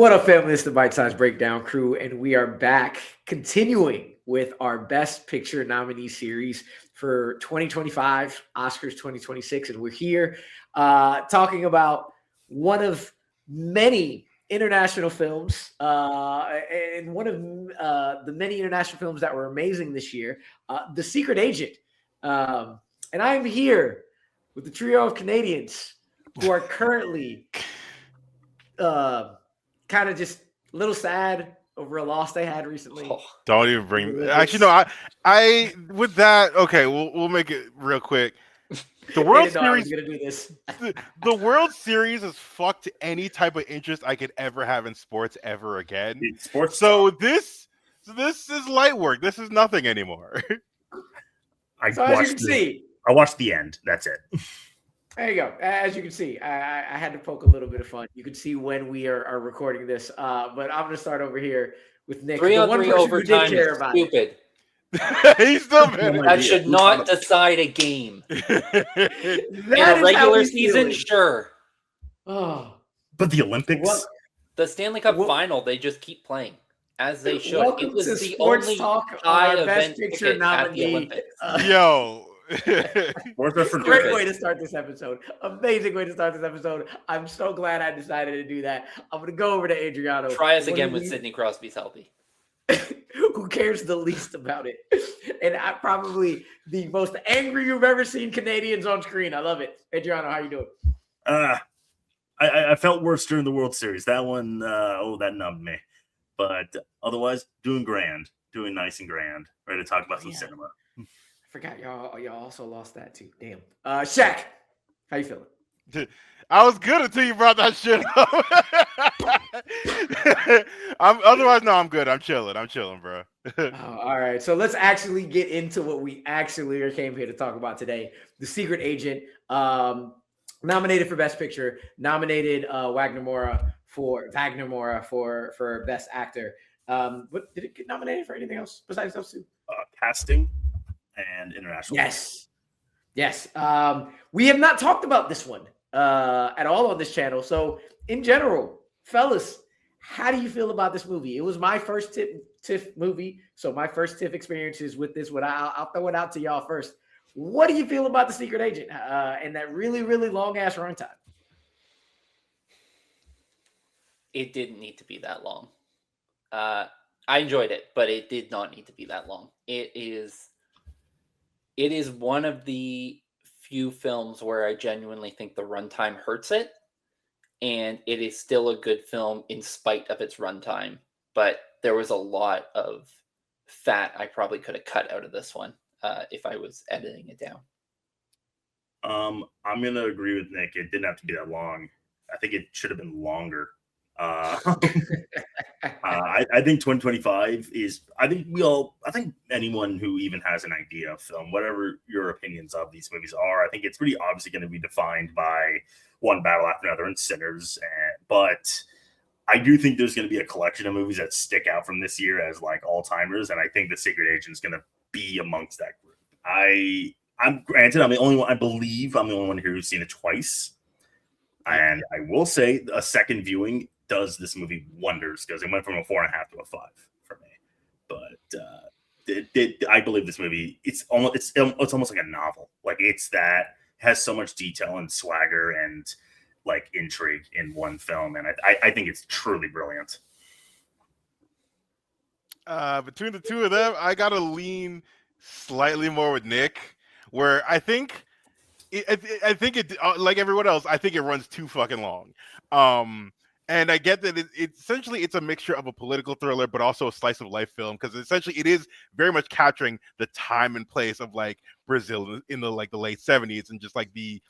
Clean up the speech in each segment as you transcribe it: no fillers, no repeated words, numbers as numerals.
What up, family? It's the Bitesize Breakdown crew, and we are back continuing with our Best Picture nominee series for 2025, Oscars 2026. And we're here talking about one of many international films and one of the many international films that were amazing this year, The Secret Agent. And I'm here with the trio of Canadians who are currently kind of just a little sad over a loss they had recently. Don't even bring. Actually, no. I with that. Okay, we'll make it real quick. The World Series. Gonna do this. The World Series has fucked any type of interest I could ever have in sports ever again. Sports. So this is light work. This is nothing anymore. I watched the end. That's it. There you go. As you can see, I had to poke a little bit of fun. You can see when we are recording this. But I'm going to start over here with Nick. 3-on-3 overtime is stupid. He's still better. That should not decide a game. In a regular season, sure. Oh. But the Olympics? The Stanley Cup final, they just keep playing. As they should. Welcome it was to the Sports only Talk, high Best event Picture ticket at the nominee. Olympics. Yo. Great way to start this episode. Amazing way to start this episode. I'm so glad I decided to do that. I'm going to go over to Adriano. Try us again when Sidney Crosby's healthy. Who cares the least about it? And I probably the most angry you've ever seen Canadians on screen. I love it. Adriano, how you doing? I felt worse during the World Series. That one, that numbed me. But otherwise, doing grand. Doing nice and grand. Ready to talk about some cinema. I forgot y'all also lost that too. Damn. Shaq, how you feeling? I was good until you brought that shit up. I'm good. I'm chilling, bro. All right. So let's actually get into what we actually came here to talk about today. The Secret Agent, nominated for Best Picture, nominated Wagner Moura for Best Actor. What did it get nominated for? Anything else besides those two? Casting and international. Yes. We have not talked about this one at all on this channel. So in general, fellas, how do you feel about this movie? It was my first TIFF movie. So my first TIFF experiences with this one. I'll throw it out to y'all first. What do you feel about The Secret Agent and that really, really long ass runtime? It didn't need to be that long. I enjoyed it, but it did not need to be that long. It is one of the few films where I genuinely think the runtime hurts it, and it is still a good film in spite of its runtime. But there was a lot of fat I probably could have cut out of this one if I was editing it down. I'm going to agree with Nick. It didn't have to be that long. I think it should have been longer. I think 2025 is. I think anyone who even has an idea of film, whatever your opinions of these movies are, I think it's pretty obviously going to be defined by one battle after another and Sinners. But I do think there's going to be a collection of movies that stick out from this year as like all timers, and I think The Secret Agent is going to be amongst that group. I'm granted, I'm the only one. I believe I'm the only one here who's seen it twice, and I will say a second viewing does this movie wonders because it went from a 4.5 to a 5 for me. But I believe this movie, it's almost like a novel. Like has so much detail and swagger and like intrigue in one film, and I think it's truly brilliant. Between the two of them, I gotta lean slightly more with Nick, where I think it like everyone else, I think it runs too fucking long. And I get that it's a mixture of a political thriller, but also a slice of life film, because essentially it is very much capturing the time and place of like Brazil in the late 70s, and just like the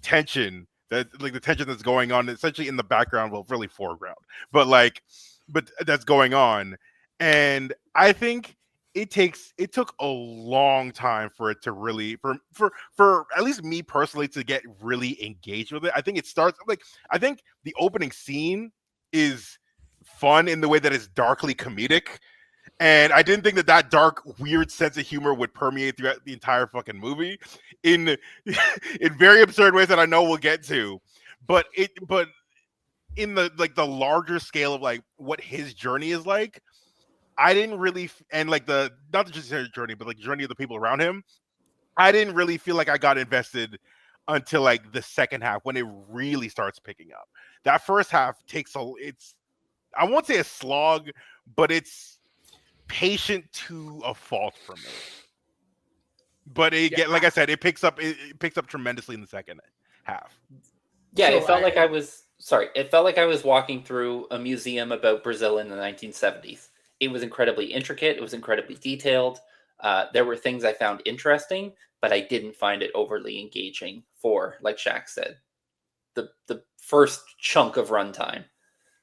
tension that's going on essentially in the background, well, really foreground, but that's going on. And I think it took a long time for it to really for at least me personally to get really engaged with it. I think it starts I think the opening scene is fun in the way that it's darkly comedic, and I didn't think that dark, weird sense of humor would permeate throughout the entire fucking movie in very absurd ways that I know we'll get to. But in the the larger scale of like what his journey is like, I didn't really and like the not just his journey, but like the journey of the people around him. I didn't really feel like I got invested until like the second half when it really starts picking up. That first half takes it's I won't say a slog, but it's patient to a fault for me. But like I said, it picks up tremendously in the second half. Yeah, So it felt like I was It felt like I was walking through a museum about Brazil in the 1970s. It was incredibly intricate. It was incredibly detailed. There were things I found interesting, but I didn't find it overly engaging for, like Shaq said, the first chunk of runtime,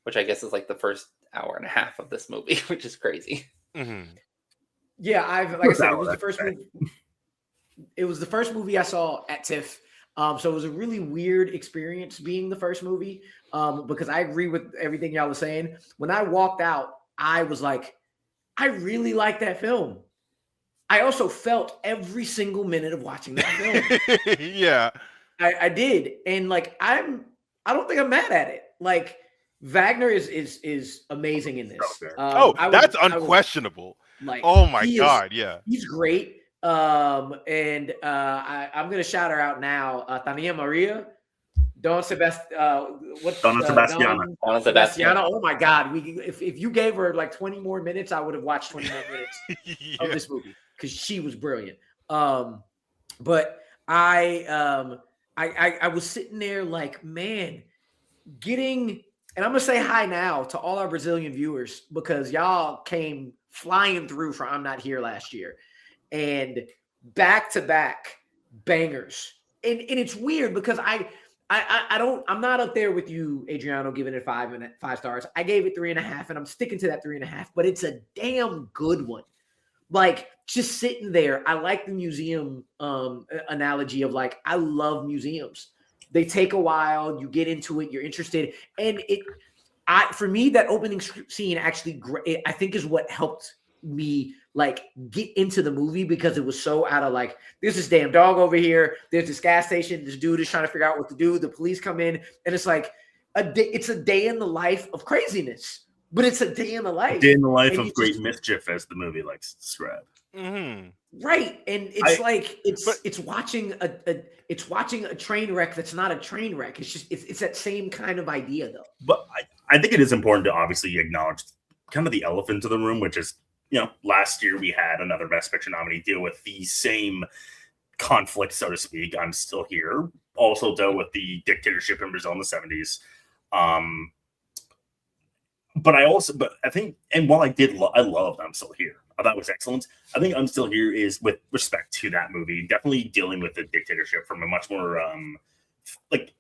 which I guess is like the first hour and a half of this movie, which is crazy. Mm-hmm. Yeah, like I said, it was the first movie. It was the first movie I saw at TIFF. So it was a really weird experience being the first movie, because I agree with everything y'all was saying. When I walked out, I was like, I really like that film. I also felt every single minute of watching that film. Yeah, I did, and like I don't think I'm mad at it. Like Wagner is amazing in this. That's unquestionable. Like, oh my god, yeah, he's great. And I'm gonna shout her out now. Tania Maria, Donna Sebastiana. Donna Sebastiana. Oh my god, if you gave her like 20 more minutes, I would have watched 20 more minutes of this movie because she was brilliant. But I was sitting there like, man, and I'm gonna say hi now to all our Brazilian viewers because y'all came flying through for I'm Not Here last year. And back-to-back bangers. And it's weird because I'm not up there with you, Adriano, giving it 5 stars. I gave it 3.5, and I'm sticking to that 3.5, but it's a damn good one. Like, just sitting there, I like the museum analogy of like, I love museums. They take a while, you get into it, you're interested. And for me, that opening scene actually, I think is what helped me like get into the movie because it was so out of like, there's this damn dog over here, there's this gas station, this dude is trying to figure out what to do, the police come in, and it's like it's a day in the life of craziness, but it's a day in the life. Day in the life of great mischief, as the movie likes to describe. Mm-hmm. Right, and it's watching a train wreck that's not a train wreck. It's just it's that same kind of idea though. But I think it is important to obviously acknowledge kind of the elephant in the room, which is, last year we had another Best Picture nominee deal with the same conflict, so to speak. I'm Still Here also dealt with the dictatorship in Brazil in the 70s. But I think, and while I loved I'm Still Here, I thought it was excellent. I think I'm Still Here is, with respect to that movie, definitely dealing with the dictatorship from a much more like,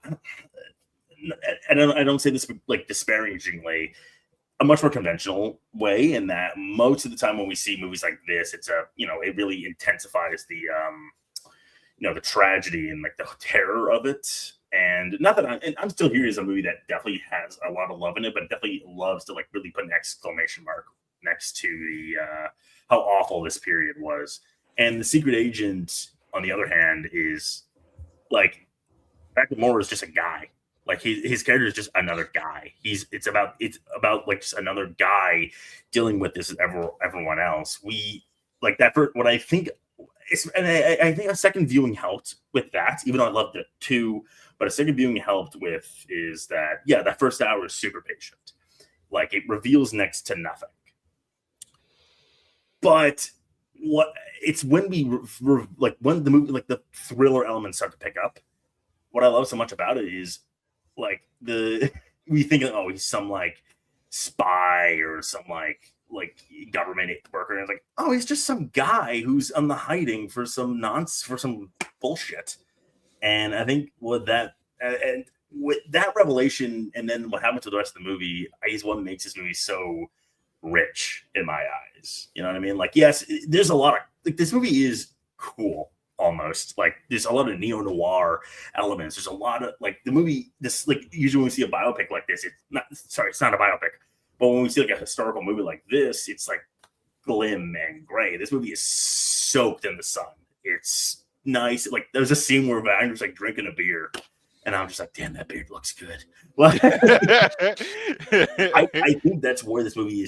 I don't say this like disparagingly, a much more conventional way, in that most of the time when we see movies like this, it's it really intensifies the the tragedy and like the terror of it. And not that I'm Still Here is a movie that definitely has a lot of love in it, but it definitely loves to like really put an exclamation mark next to the how awful this period was. And The Secret Agent, on the other hand, is like, Wagner Moura is just a guy. Like his character is just another guy. It's about like just another guy dealing with this as everyone else. We like that for what I think. And I think a second viewing helped with that, even though I loved it too. But a second viewing helped with is that that first hour is super patient. Like, it reveals next to nothing. But it's when when the movie, like the thriller elements start to pick up. What I love so much about it is like we think, oh, he's some like spy or some like government worker, and it's like, oh, he's just some guy who's on the hiding for some bullshit. And I think with that revelation, and then what happens to the rest of the movie, is what makes this movie so rich in my eyes. You know what I mean? Like, yes, there's a lot of like, this movie is cool. Almost like there's a lot of neo-noir elements. There's a lot of like the movie. This, like, usually when we see a biopic like this, it's not a biopic. But when we see like a historical movie like this, it's like glim and gray. This movie is soaked in the sun. It's nice. Like, there's a scene where Wagner's like drinking a beer, And I'm just like, damn, that beard looks good. Well, I think that's where this movie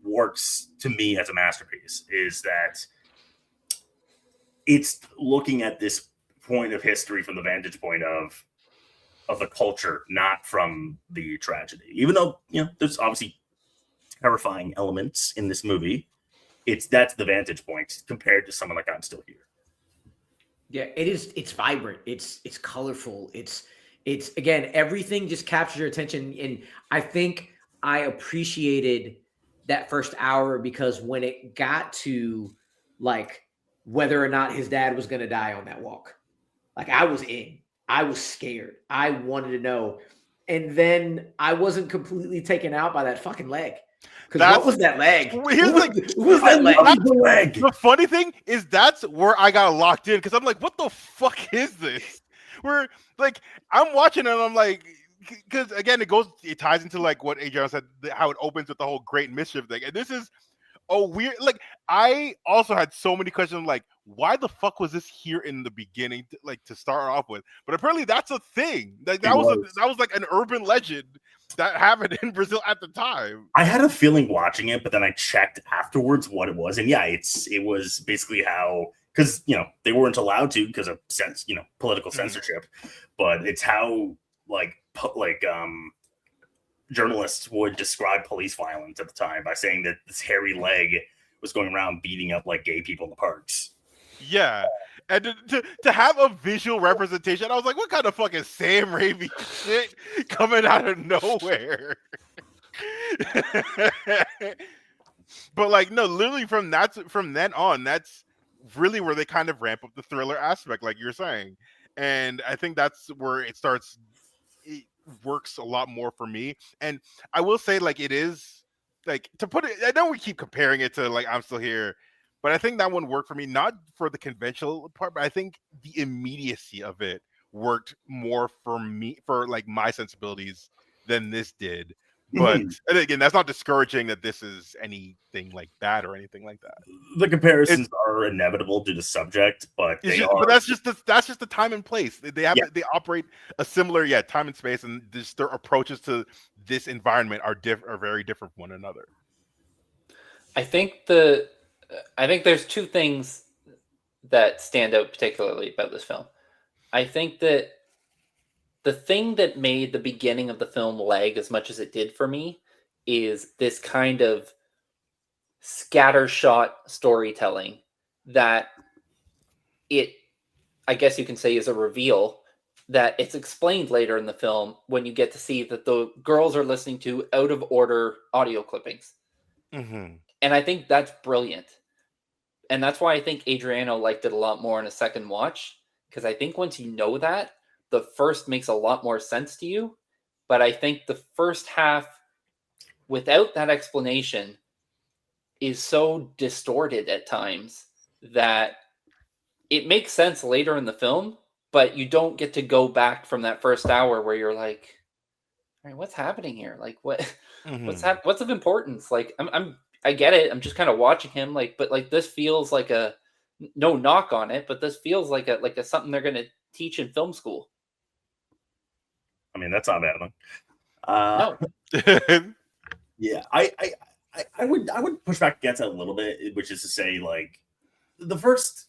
works to me as a masterpiece, is that it's looking at this point of history from the vantage point of the culture, not from the tragedy. Even though, there's obviously terrifying elements in this movie, that's the vantage point compared to someone like I'm Still Here. Yeah, it is. It's vibrant. It's colorful. It's again, everything just captures your attention. And I think I appreciated that first hour because when it got to like whether or not his dad was going to die on that walk, like I was scared. I wanted to know. And then I wasn't completely taken out by that fucking leg. Because what was that leg? Here's what was that leg? The funny thing is that's where I got locked in because I'm like, what the fuck is this? Where like I'm watching and I'm like, because again, it ties into like what Adriano said, how it opens with the whole great mischief thing, and this is a weird. Like I also had so many questions, like why the fuck was this here in the beginning, to start off with? But apparently that's a thing. Like that was like an urban legend that happened in Brazil at the time. I had a feeling watching it, but then I checked afterwards what it was, and yeah, it was basically how, because they weren't allowed to because of political censorship, but it's how journalists would describe police violence at the time by saying that this hairy leg was going around beating up like gay people in the parks. Yeah. And to have a visual representation, I was like, what kind of fucking Sam Raimi shit coming out of nowhere? But like, no, literally from then on, that's really where they kind of ramp up the thriller aspect, like you're saying. And I think that's where it works a lot more for me. And I will say, like, it is, like, to put it, I know we keep comparing it to like I'm Still Here, but I think that one worked for me, not for the conventional part, but I think the immediacy of it worked more for me, for like my sensibilities, than this did. But and again, that's not discouraging that this is anything like bad or anything like that. The comparisons are inevitable to the subject, but but that's just the time and place. They operate a similar time and space, and just their approaches to this environment are very different from one another. I think there's two things that stand out particularly about this film. I think that the thing that made the beginning of the film lag as much as it did for me is this kind of scattershot storytelling that I guess you can say, is a reveal that it's explained later in the film when you get to see that the girls are listening to out of order audio clippings. Mm-hmm. And I think that's brilliant. And that's why I think Adriano liked it a lot more in a second watch, because I think once you know that, the first makes a lot more sense to you. But I think the first half, without that explanation, is so distorted at times that it makes sense later in the film, but you don't get to go back from that first hour where you're like, all right, what's happening here? Like what's of importance? Like I get it. I'm just kind of watching him, but this feels like a, no knock on it, but this feels like a something they're going to teach in film school. I mean, that's not bad. No. Yeah, I would push back against that a little bit, which is to say, like, the first,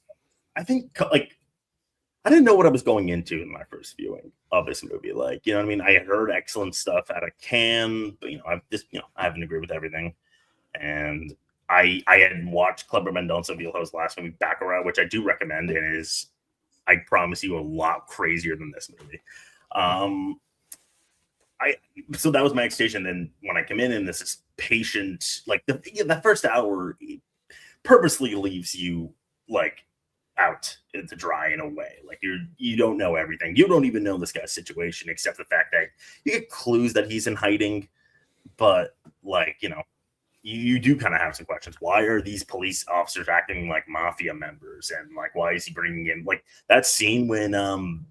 I think, like, I didn't know what I was going into in my first viewing of this movie. Like, you know what I mean? I heard excellent stuff out of Cannes, but I haven't agreed with everything. And I had watched Kleber Mendonça Viljo's last movie, Baccarat, which I do recommend, and is, I promise you, a lot crazier than this movie. So that was my expectation. Then when I come in and this is patient, like the first hour purposely leaves you like out to dry in a way. Like you don't know everything. You don't even know this guy's situation, except the fact that you get clues that he's in hiding. But like, you do kind of have some questions. Why are these police officers acting like mafia members? And like, why is he bringing in like that scene when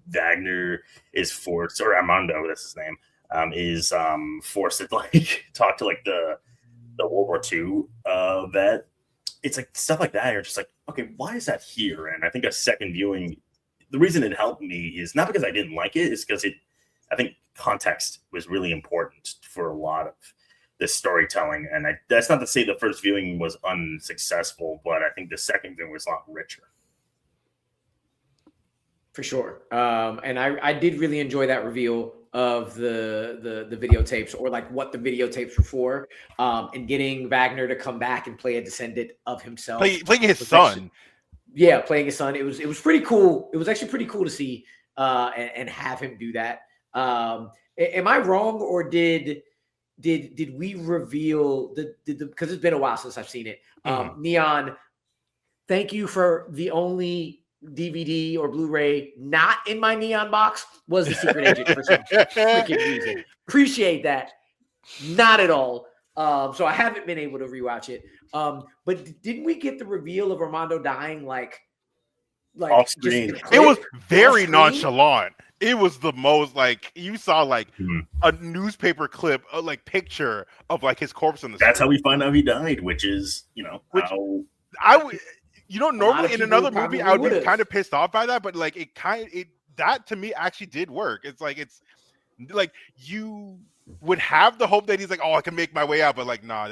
Wagner is forced, or Armando, that's his name, is forced to like talk to like the World War II vet. It's like stuff like that. You're just like, okay, why is that here? And I think a second viewing, the reason it helped me is not because I didn't like it, is because I think context was really important for a lot of this storytelling. And that's not to say the first viewing was unsuccessful, but I think the second viewing was a lot richer. For sure. And I did really enjoy that reveal of the videotapes, or like what the videotapes were for, and getting Wagner to come back and play a descendant of himself. Playing his son. Playing his son. It was pretty cool. It was actually pretty cool to see and have him do that. Am I wrong, or did we reveal because it's been a while since I've seen it. Neon, thank you for the only DVD or Blu-ray not in my Neon box was The Secret Agent for some freaking reason. Appreciate that. Not at all. So I haven't been able to rewatch it. But didn't we get the reveal of Armando dying like off screen? It was very nonchalant. It was the most like you saw like a newspaper clip, like picture of like his corpse in the. That's how we find out he died, which is how I would. Normally in another movie I would be kind of pissed off by that, but like that to me actually did work. It's like you would have the hope that he's like, oh, I can make my way out, but like, nah,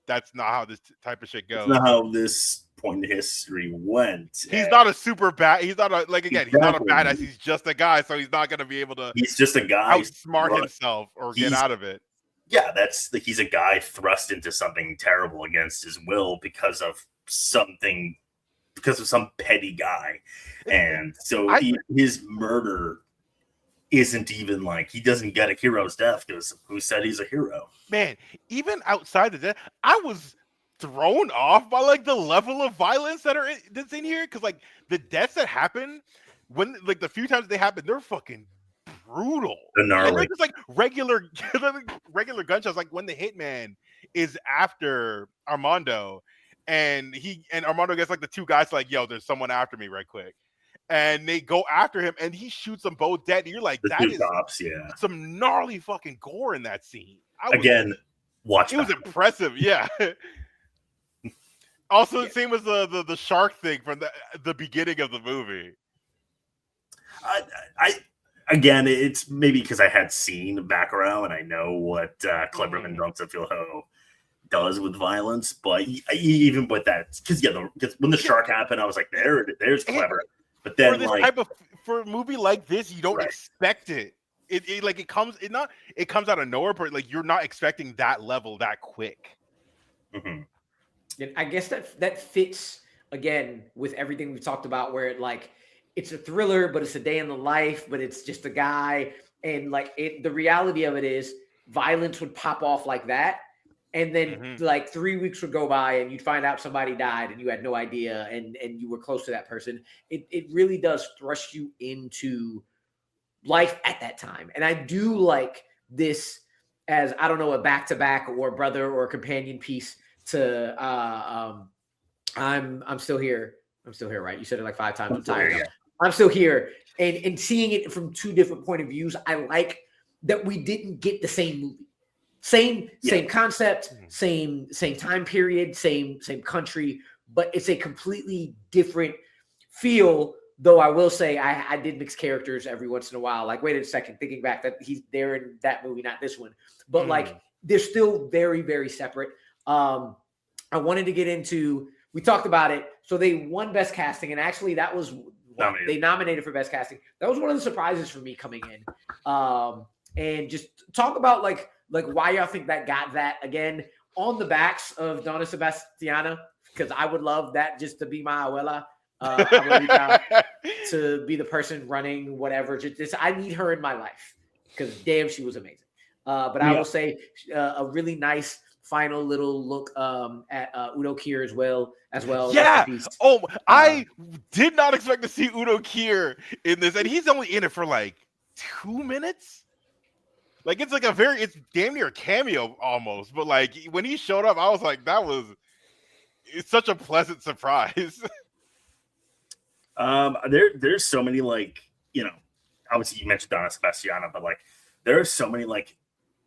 that's not how this type of shit goes. That's not how this point in history went. He's not a super bad. He's not a he's not a badass. He's just a guy, so he's not going to be able to. He's just a guy outsmart himself or get out of it. Yeah, he's a guy thrust into something terrible against his will because of some petty guy, and so his murder isn't even like he doesn't get a hero's death because who said he's a hero? Man, even outside of that, I was thrown off by like the level of violence that's in here, because like the deaths that happen when like the few times they happen, they're fucking brutal. They're gnarly. And they're just like regular gunshots. Like when the hitman is after Armando, and Armando gets like the two guys like, yo, there's someone after me right quick. And they go after him and he shoots them both dead. And you're like, that is some gnarly fucking gore in that scene. Watch it. Was impressive, yeah. Also, the same as the shark thing from the beginning of the movie. It's maybe because I had seen Baccarat and I know what Cleberman Dunsonville does with violence, but even with that, because when the shark happened, I was like, there's clever. But then, for a movie like this, you don't expect it. It comes out of nowhere, but like you're not expecting that level that quick. Mm-hmm. And I guess that fits again with everything we've talked about, where it's a thriller, but it's a day in the life, but it's just a guy, and the reality of it is violence would pop off like that. And then 3 weeks would go by and you'd find out somebody died and you had no idea, and you were close to that person. It really does thrust you into life at that time. And I do like this as, I don't know, a back-to-back or a brother or a companion piece to I'm still here. I'm still here, right? You said it like 5 times. I'm still here. And seeing it from 2 different point of views, I like that we didn't get the same movie. Same concept, same time period, same country, but it's a completely different feel. Though I will say I did mix characters every once in a while. Like, wait a second, thinking back that he's there in that movie, not this one. But they're still very, very separate. I wanted to get into, we talked about it. So they won Best Casting, and actually that was they nominated for Best Casting. That was one of the surprises for me coming in. And just talk about like why y'all think that got that, again, on the backs of Donna Sebastiana, because I would love that just to be my abuela. To be the person running whatever. I need her in my life because damn, she was amazing. But I will say a really nice final little look at Udo Kier as well. Yeah. Oh, I did not expect to see Udo Kier in this, and he's only in it for like 2 minutes. Like it's it's damn near a cameo almost. But like when he showed up, I was like, it's such a pleasant surprise. There's so many obviously you mentioned Donna Sebastiana, but there are so many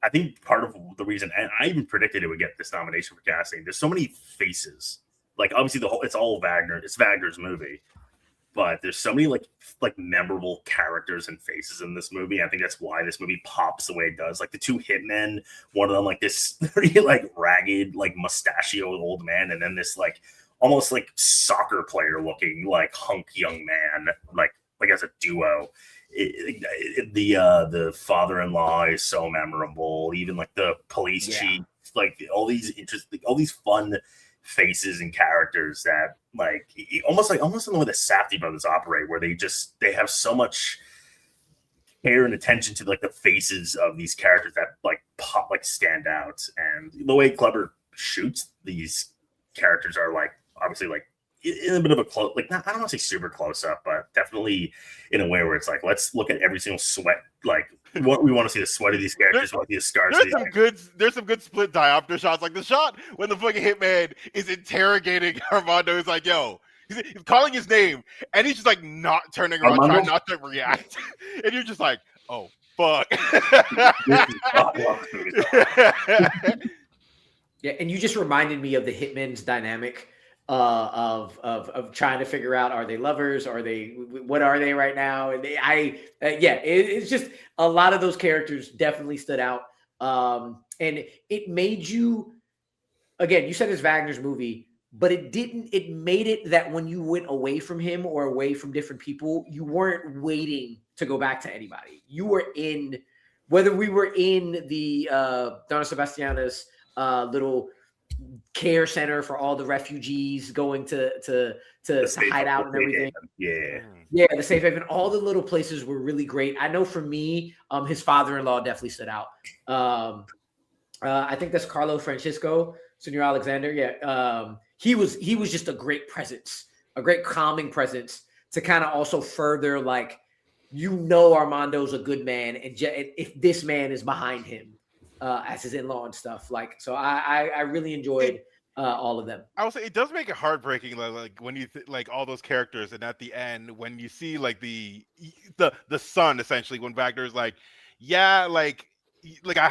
I think part of the reason, and I even predicted it would get this nomination for casting. There's so many faces. Obviously it's all Wagner. It's Wagner's movie, but there's so many like memorable characters and faces in this movie. I think that's why this movie pops the way it does. Like the two hitmen, one of them like this very like ragged, like mustachioed old man, and then this like almost like soccer player looking like hunk young man, like as a duo. The father-in-law is so memorable. Even like the police chief, like all these interesting, all these fun faces and characters that like almost in the way the Safdie brothers operate, where they have so much care and attention to like the faces of these characters that like pop, like stand out. And the way Kleber shoots these characters are like obviously like in a bit of a close, like not, I don't want to say super close up, but definitely in a way where it's like, let's look at every single sweat. Like what we want to see the sweat of these characters, what the scars. There's some good split diopter shots. Like the shot when the fucking hitman is interrogating Armando. He's like, yo, he's calling his name, and he's just like not turning around, trying not to react. And you're just like, oh fuck. Yeah, and you just reminded me of the hitman's dynamic. Of trying to figure out, are they lovers? What are they right now? And it's just a lot of those characters definitely stood out. And it made you, again, you said it's Wagner's movie, but it made it that when you went away from him or away from different people, you weren't waiting to go back to anybody. You were in, whether we were in the Donna Sebastiana's little care center for all the refugees going to hide out and everything. Yeah, the safe haven. All the little places were really great. I know for me, his father-in-law definitely stood out. I think that's Carlo Francisco, Senor Alexander. Yeah, he was just a great presence, a great calming presence to kind of also further like, Armando's a good man, and if this man is behind him. As his in-law and stuff, like, so I really enjoyed all of them. I would say it does make it heartbreaking, like when you like all those characters, and at the end when you see like the son, essentially, when Wagner's like, yeah, like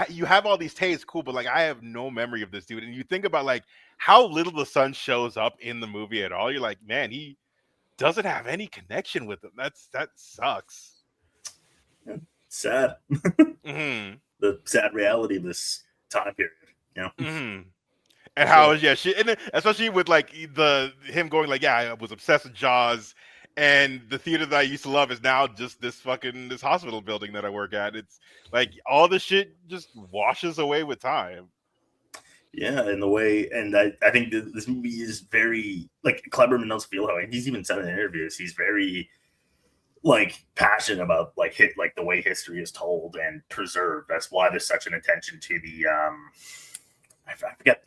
you have all these tastes, cool, but like I have no memory of this dude, and you think about like how little the son shows up in the movie at all. You're like, man, he doesn't have any connection with them. That sucks. Sad. Mm-hmm. The sad reality of this time period, Mm-hmm. And how and then especially with like him going like, yeah, I was obsessed with Jaws, and the theater that I used to love is now just this hospital building that I work at. It's like all the shit just washes away with time. Yeah, in the way, and I think this movie is very like Kleber knows feel how he's even said in interviews. He's very like passionate about like the way history is told and preserved. That's why there's such an attention to the I forget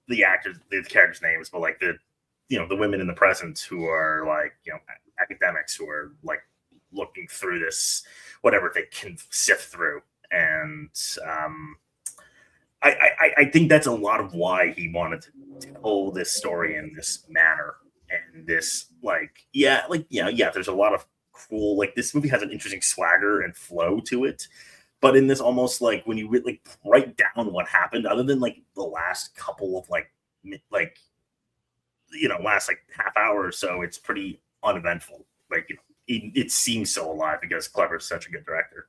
the actors, the characters' names, but like the women in the present who are like academics who are like looking through this whatever they can sift through. And I think that's a lot of why he wanted to tell this story in this manner. And this there's a lot of cool, like this movie has an interesting swagger and flow to it, but in this almost like when you really write down what happened, other than like the last couple of last like half hour or so, it's pretty uneventful. Like it seems so alive because Kleber's such a good director.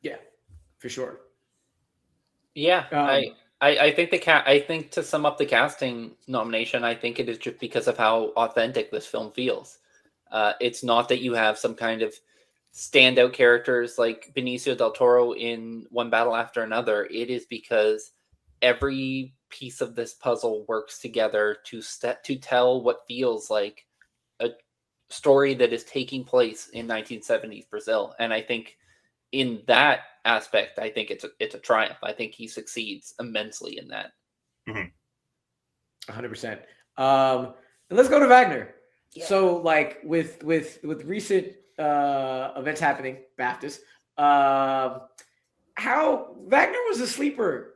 Yeah, for sure. Yeah, I think I think to sum up the casting nomination, I think it is just because of how authentic this film feels. It's not that you have some kind of standout characters like Benicio del Toro in One Battle After Another. It is because every piece of this puzzle works together to tell what feels like a story that is taking place in 1970s Brazil. And I think in that aspect, I think it's a triumph. I think he succeeds immensely in that. 100%. Let's go to Wagner. Yeah. So, like with recent events happening, BAFTAs, how Wagner was a sleeper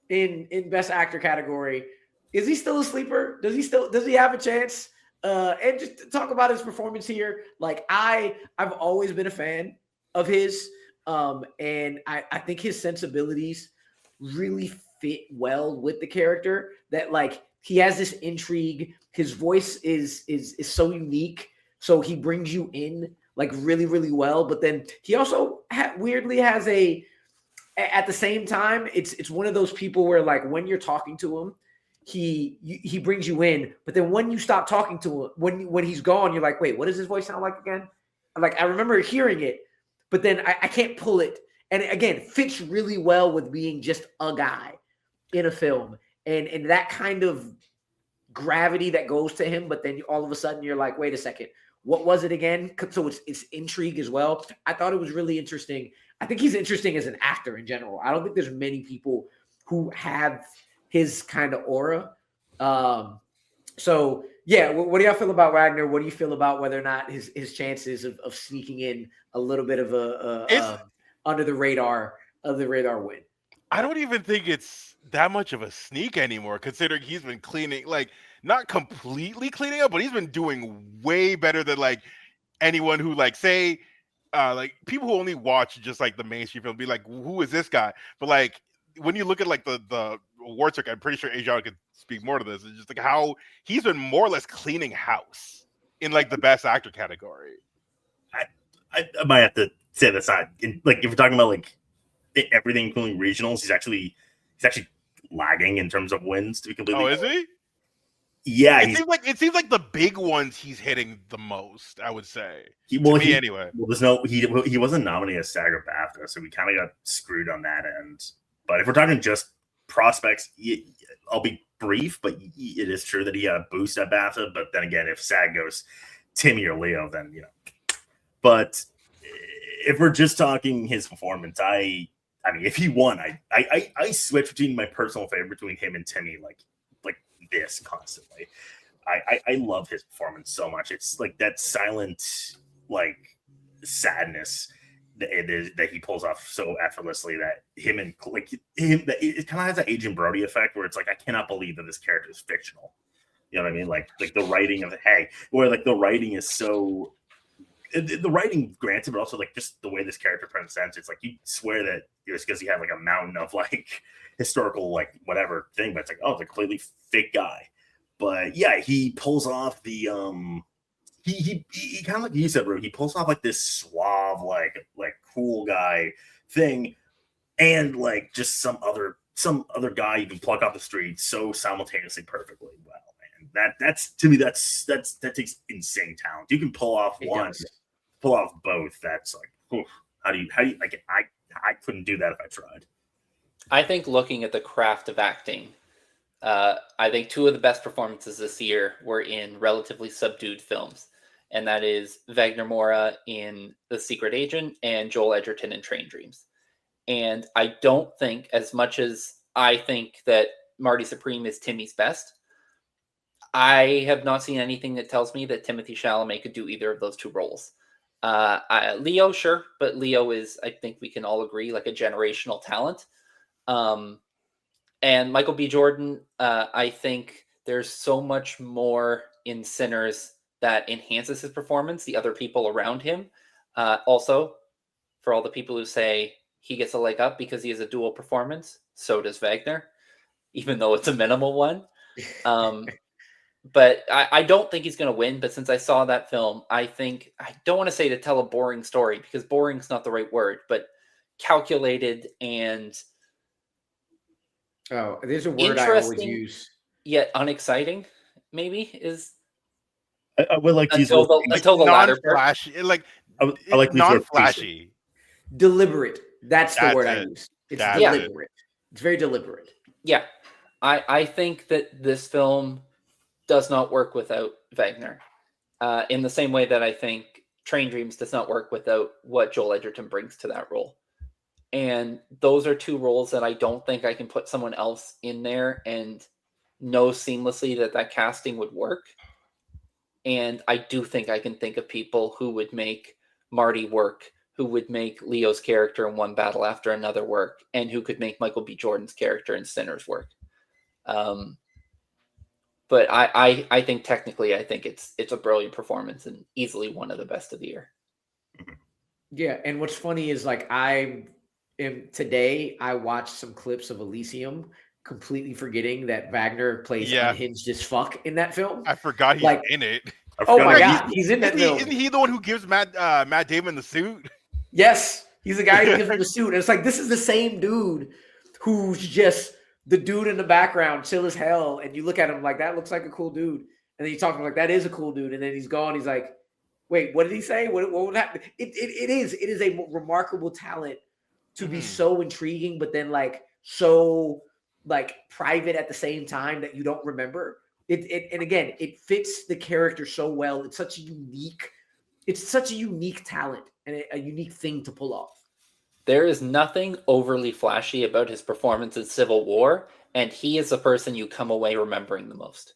in Best Actor category. Is he still a sleeper? Does he have a chance? And just to talk about his performance here, like I've always been a fan of his, and I think his sensibilities really fit well with the character. That like he has this intrigue. His voice is so unique, so he brings you in like really, really well. But then he also weirdly has at the same time, it's one of those people where like when you're talking to him, he brings you in, but then when you stop talking to him, when he's gone, you're like, wait, what does his voice sound like again? Like I remember hearing it, but then I can't pull it. And again, fits really well with being just a guy in a film, and that kind of gravity that goes to him. But then all of a sudden you're like, wait a second, what was it again? So it's intrigue as well. I thought it was really interesting. I think he's interesting as an actor in general. I don't think there's many people who have his kind of aura. So yeah, what do y'all feel about Wagner? What do you feel about whether or not his chances of sneaking in a little bit of a under the radar win? I don't even think it's that much of a sneak anymore, considering he's been cleaning, like not completely cleaning up, but he's been doing way better than like anyone who like say like people who only watch just like the mainstream film be like, who is this guy? But like when you look at like the award circuit, I'm pretty sure Adriano could speak more to this. It's just like how he's been more or less cleaning house in like the best actor category. I might have to say this side. Like if we're talking about like everything including regionals, he's actually lagging in terms of wins, to be completely honest. Is he? Yeah, it seems like the big ones he's hitting the most, I would say. Anyway. Well, he wasn't nominated as SAG or BAFTA, so we kind of got screwed on that end. But if we're talking just prospects, I'll be brief, but it is true that he had a boost at BAFTA. But then again, if SAG goes Timmy or Leo, then But if we're just talking his performance, I mean, if he won, I switch between my personal favorite between him and Timmy, like this constantly. I love his performance so much. It's like that silent, like sadness that he pulls off so effortlessly that it kind of has that Agent Brody effect where it's like, I cannot believe that this character is fictional. You know what I mean? Like the writing of where like the writing is so. The writing, granted, but also like just the way this character presents, it's like you swear that it was because he had like a mountain of like historical like whatever thing, but it's like, oh, it's a completely fake guy. But yeah, he pulls off the he kind of like you said, bro. He pulls off like this suave, like cool guy thing, and like just some other guy you can pluck off the street so simultaneously perfectly well. That's to me that takes insane talent. You can pull off pull off both. That's like, how do you like? I couldn't do that if I tried. I think looking at the craft of acting, I think two of the best performances this year were in relatively subdued films, and that is Wagner Moura in The Secret Agent and Joel Edgerton in Train Dreams. And I don't think, as much as I think that Marty Supreme is Timmy's best, I have not seen anything that tells me that Timothée Chalamet could do either of those two roles. Leo, sure, but Leo is, I think we can all agree, like a generational talent. And Michael B. Jordan, I think there's so much more in Sinners that enhances his performance, the other people around him. Also, for all the people who say he gets a leg up because he has a dual performance, so does Wagner, even though it's a minimal one. But I don't think he's going to win. But since I saw that film, I don't want to say to tell a boring story, because boring's not the right word, but calculated and there's a word I always use. Yet unexciting, maybe is. I would like to use until the latter part. Like I like non-flashy. Deliberate. That's the word I use. It's deliberate. It's very deliberate. Yeah, I think that this film does not work without Wagner, in the same way that I think Train Dreams does not work without what Joel Edgerton brings to that role. And those are two roles that I don't think I can put someone else in there and know seamlessly that casting would work. And I do think I can think of people who would make Marty work, who would make Leo's character in One Battle After Another work, and who could make Michael B. Jordan's character in Sinners work. But I think technically, I think it's a brilliant performance and easily one of the best of the year. Yeah, and what's funny is like today I watched some clips of Elysium completely forgetting that Wagner plays Yeah. unhinged as fuck in that film. I forgot he's Like- in it. I Oh forgot my that god, he's in that Isn't film. he the one who gives Matt Damon the suit? Yes, he's the guy who gives him the suit. And it's like, this is the same dude who's just the dude in the background, chill as hell. And you look at him like, that looks like a cool dude. And then you talk to him like, that is a cool dude. And then he's gone. He's like, wait, what did he say? What would happen? It is a remarkable talent to be so intriguing, but then like so like private at the same time that you don't remember. And again, it fits the character so well. It's such a unique talent and a unique thing to pull off. There is nothing overly flashy about his performance in Civil War, and he is the person you come away remembering the most.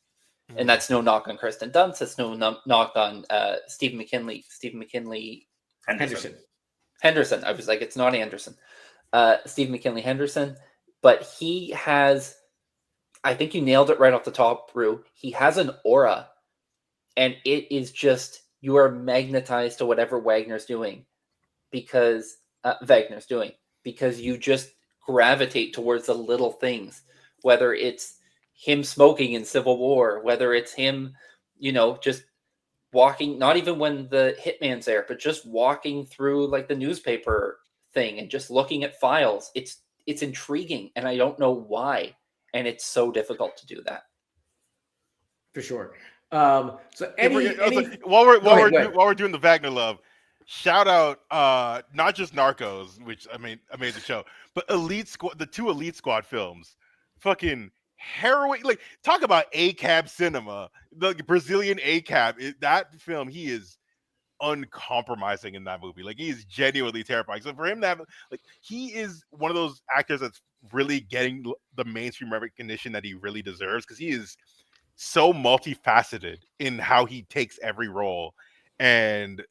And that's no knock on Kirsten Dunst. That's no knock on Stephen McKinley Henderson. I was like, it's not Anderson. Stephen McKinley Henderson. But he has, I think you nailed it right off the top, Rue. He has an aura, and it is just, you are magnetized to whatever Wagner's doing because you just gravitate towards the little things, whether it's him smoking in Civil War, whether it's him, just walking, not even when the hitman's there, but just walking through like the newspaper thing and just looking at files. It's intriguing, and I don't know why. And it's so difficult to do that. For sure. While we're doing the Wagner love, shout out not just Narcos, which I made the show, but Elite Squad, the 2 Elite Squad films, fucking harrowing. Like, talk about ACAB cinema, the Brazilian ACAB. That film, he is uncompromising in that movie. Like, he is genuinely terrifying. So for him to have, like, he is one of those actors that's really getting the mainstream recognition that he really deserves, because he is so multifaceted in how he takes every role. And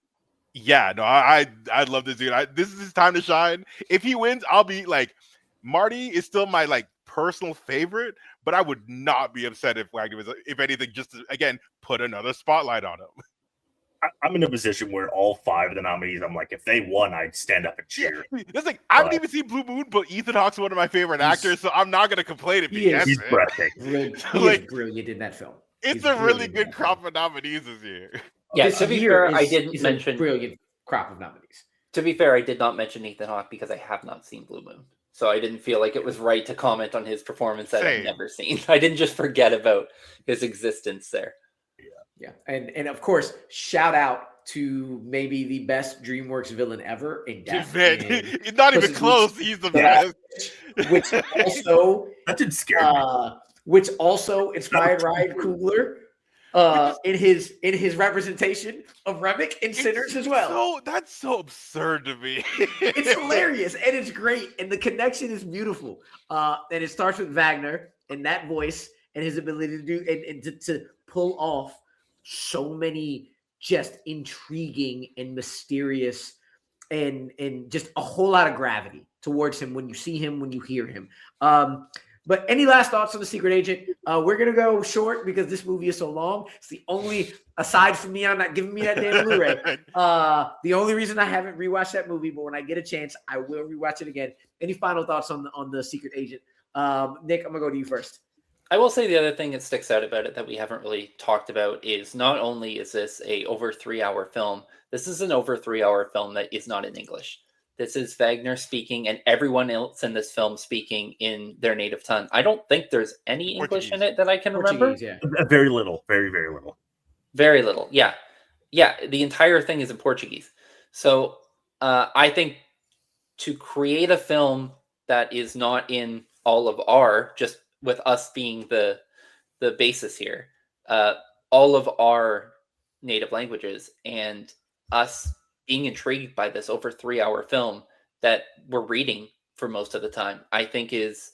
yeah, no, I love this dude. This is his time to shine. If he wins, I'll be like, Marty is still my like personal favorite, but I would not be upset if Wagner was, if anything, just to, again, put another spotlight on him. I'm in a position where all 5 of the nominees, I'm like, if they won, I'd stand up and cheer. It's like, I haven't even seen Blue Moon, but Ethan Hawke's one of my favorite actors, so I'm not going to complain if he gets He's it. breathtaking. He is brilliant in that film. It's a really good crop of nominees this year. Yeah, to be fair, I didn't mention brilliant crop of nominees. To be fair, I did not mention Ethan Hawke because I have not seen Blue Moon. So I didn't feel like it was right to comment on his performance that I've never seen. I didn't just forget about his existence there. Yeah. And of course, shout out to maybe the best DreamWorks villain ever in Death. It's not even close. He's the best. Which also that didn't scare me. Which also inspired Ryan Coogler in his representation of Remick in Sinners as well. So that's so absurd to me. It's hilarious and it's great, and the connection is beautiful. And it starts with Wagner and that voice and his ability to do and to pull off so many just intriguing and mysterious and just a whole lot of gravity towards him when you see him, when you hear him. But any last thoughts on The Secret Agent? We're going to go short because this movie is so long. It's the only, aside from me, I'm not giving me that damn Blu-ray. The only reason I haven't rewatched that movie, but when I get a chance, I will rewatch it again. Any final thoughts on the Secret Agent? Nick, I'm going to go to you first. I will say the other thing that sticks out about it that we haven't really talked about is not only is this a over 3-hour film, this is an over 3-hour film that is not in English. This is Wagner speaking and everyone else in this film speaking in their native tongue. I don't think there's any English in it that I can remember. Yeah. Very little. Very, very little. Very little. Yeah. Yeah. The entire thing is in Portuguese. So I think to create a film that is not in all of our, just with us being the basis here, all of our native languages, and us being intrigued by this over 3-hour film that we're reading for most of the time, I think is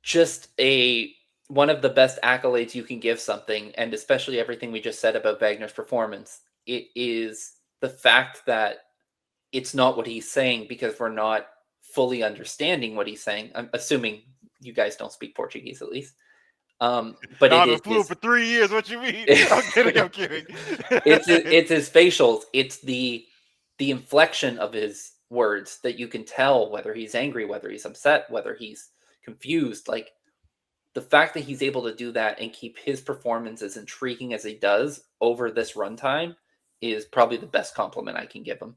just one of the best accolades you can give something, and especially everything we just said about Wagner's performance. It is the fact that it's not what he's saying because we're not fully understing what he's saying. I'm assuming you guys don't speak Portuguese, at least. But I've been fluent for 3 years. What you mean? I'm kidding. It's his facials. It's the inflection of his words that you can tell whether he's angry, whether he's upset, whether he's confused. Like, the fact that he's able to do that and keep his performance as intriguing as he does over this runtime is probably the best compliment I can give him.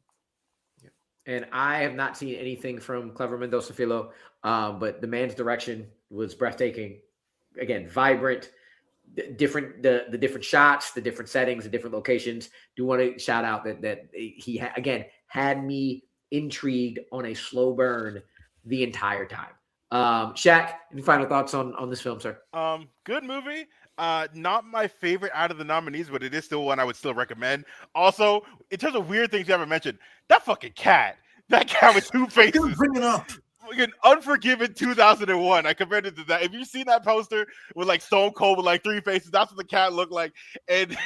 And I have not seen anything from Clever Mendoza Filo, but the man's direction was breathtaking. Again, vibrant, different, the different shots, the different settings, the different locations. Do want to shout out that he again had me intrigued on a slow burn the entire time. Shaq, any final thoughts on this film, sir? Good movie. Not my favorite out of the nominees, but it is still one I would still recommend. Also, in terms of weird things you haven't mentioned, that fucking cat. That cat with two faces. Bring it up. Fucking Unforgiven 2001. I compared it to that. If you've seen that poster with like Stone Cold with like three faces, that's what the cat looked like. And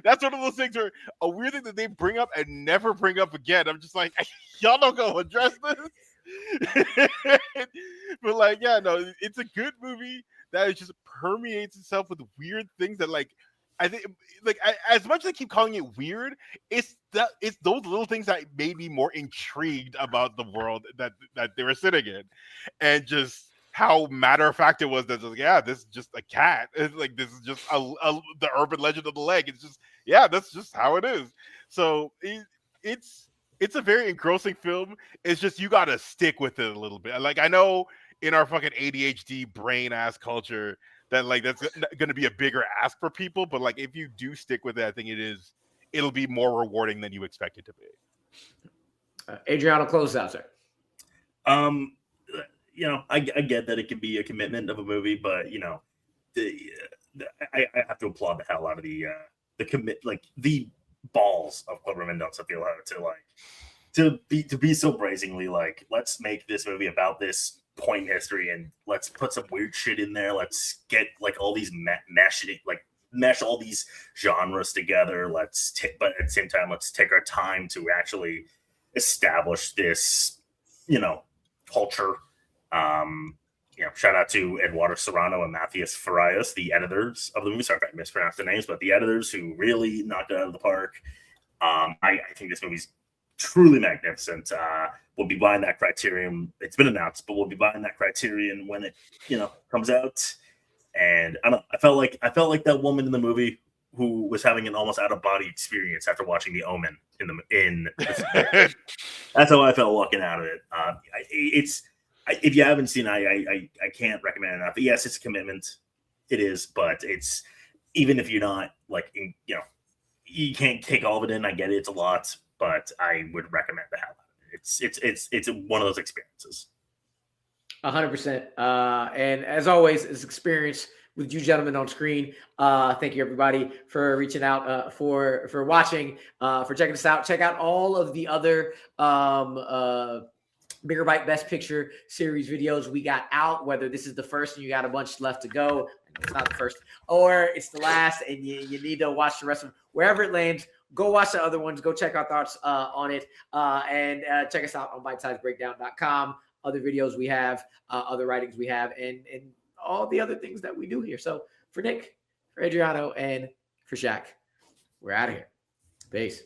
that's one of those things where a weird thing that they bring up and never bring up again. I'm just like, y'all don't go address this. But like, yeah, no, it's a good movie that it just permeates itself with weird things that, like, I think, like, as much as I keep calling it weird, it's those little things that made me more intrigued about the world that they were sitting in, and just how matter of fact it was that, like, yeah, this is just a cat. It's like, this is just the urban legend of the leg. It's just, yeah, that's just how it is. So it's a very engrossing film. It's just, you got to stick with it a little bit. Like, I know in our fucking ADHD brain ass culture that, like, that's going to be a bigger ask for people. But like, if you do stick with it, I think it'll be more rewarding than you expect it to be. Adriano, close out, sir. You know, I get that it can be a commitment of a movie, but, you know, I have to applaud the hell out of the balls of Clever Mendoza Filo to be so brazenly like, let's make this movie about this point in history and let's put some weird shit in there. Let's get like all these mesh all these genres together. But at the same time, let's take our time to actually establish this, you know, culture. You know, shout out to Eduardo Serrano and Matthias Farias, the editors of the movie. Sorry if I mispronounced the names, but the editors who really knocked it out of the park. I think this movie's truly magnificent. We'll be buying that Criterion. It's been announced, but we'll be buying that Criterion when it, you know, comes out. And I felt like that woman in the movie who was having an almost out of body experience after watching The Omen that's how I felt walking out of it. If you haven't seen it, I can't recommend it enough. But yes, it's a commitment. It is, but it's, even if you're not like, you know, you can't take all of it in. I get it. It's a lot, but I would recommend the hell out of it. It's one of those experiences. 100%. And as always, this experience with you gentlemen on screen. Thank you, everybody, for reaching out, for watching, for checking us out. Check out all of the other Bigger Bite Best Picture series videos we got out, whether this is the first and you got a bunch left to go. It's not the first, or it's the last and you need to watch the rest of them. Wherever it lands, go watch the other ones. Go check our thoughts on it, and check us out on bitesizebreakdown.com. Other videos we have, other writings we have, and all the other things that we do here. So for Nick, for Adriano, and for Shaq, we're out of here. Peace.